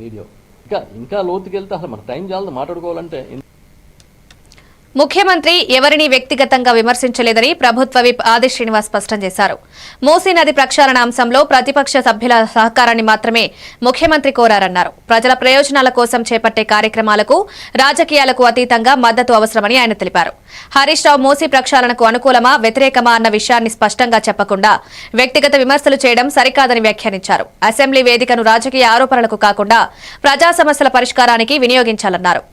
Video ఇంకా లోతుకెళ్తే అసలు మన టైం చాలదు మాట్లాడుకోవాలంటే. ముఖ్యమంత్రి ఎవరిని వ్యక్తిగతంగా విమర్శించలేదని ప్రభుత్వ విప్ ఆది శ్రీనివాస్ స్పష్టం చేశారు. మూసీ నది ప్రక్షాళన అంశంలో ప్రతిపక్ష సభ్యుల సహకారాన్ని మాత్రమే ముఖ్యమంత్రి కోరారన్నారు. ప్రజల ప్రయోజనాల కోసం చేపట్టే కార్యక్రమాలకు రాజకీయాలకు అతీతంగా మద్దతు అవసరమని ఆయన తెలిపారు. హరీష్ రావు మూసీ ప్రక్షాళనకు అనుకూలమా వ్యతిరేకమా అన్న విషయాన్ని స్పష్టంగా చెప్పకుండా వ్యక్తిగత విమర్శలు చేయడం సరికాదని వ్యాఖ్యానించారు. అసెంబ్లీ వేదికను రాజకీయ ఆరోపణలకు కాకుండా ప్రజా సమస్యల పరిష్కారానికి వినియోగించాలన్నారు.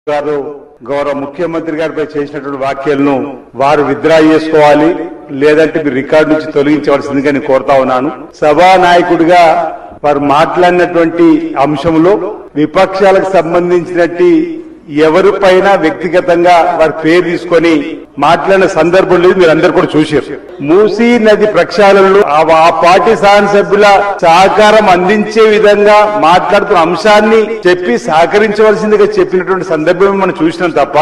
గారు గౌరవ ముఖ్యమంత్రి గారిపై చేసినటువంటి వ్యాఖ్యలను వారు విత్డ్రా చేసుకోవాలి, లేదంటే మీరు రికార్డు నుంచి తొలగించవలసిందిగా నేను కోరుతా ఉన్నాను. సభానాయకుడిగా వారు మాట్లాడినటువంటి అంశంలో విపక్షాలకు సంబంధించినట్టు ఎవరిపైన వ్యక్తిగతంగా వారి పేరు తీసుకొని మాట్లాడిన సందర్భం లేదు. మీరు అందరు కూడా చూశారు. మూసీ నది ప్రక్షాళనలో ఆ పార్టీ శాసనసభ్యుల సహకారం అందించే విధంగా మాట్లాడుతున్న అంశాన్ని చెప్పి సహకరించవలసిందిగా చెప్పినటువంటి సందర్భం మనం చూసినాం తప్ప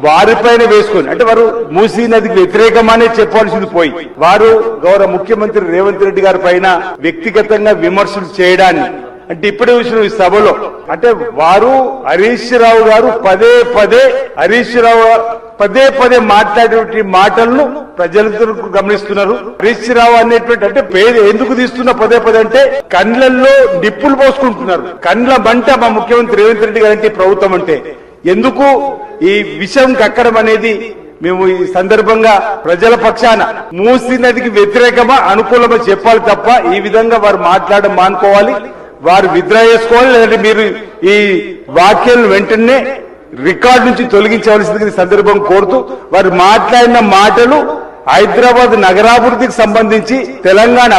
వారిపైన వేసుకొని అంటే వారు మూసీ నదికి వ్యతిరేకమనే చెప్పవలసింది పోయి వారు గౌరవ ముఖ్యమంత్రి రేవంత్ రెడ్డి గారి పైన వ్యక్తిగతంగా విమర్శలు చేయడాన్ని అంటే ఇప్పుడే చూసిన ఈ సభలో అంటే వారు హరీష్ రావు గారు పదే పదే మాట్లాడే మాటలను ప్రజలందరూ గమనిస్తున్నారు. హరీష్ రావు అనేటువంటి అంటే పేరు ఎందుకు తీస్తున్నా పదే అంటే కండ్లల్లో నిప్పులు పోసుకుంటున్నారు. కండ్ల బంట మా ముఖ్యమంత్రి రేవంత్ రెడ్డి గారు అంటే ప్రభుత్వం అంటే ఎందుకు ఈ విషయం కక్కడం అనేది మేము ఈ సందర్భంగా ప్రజల పక్షాన మూసీ నదికి వ్యతిరేకమా అనుకూలమా చెప్పాలి తప్ప ఈ విధంగా వారు మాట్లాడడం మానుకోవాలి. వారు విత్డ్రా చేసుకోవాలి, లేదంటే మీరు ఈ వ్యాఖ్యలను వెంటనే రికార్డు నుంచి తొలగించవలసింది సందర్భం కోరుతూ వారు మాట్లాడిన మాటలు హైదరాబాద్ నగరాభివృద్ధికి సంబంధించి తెలంగాణ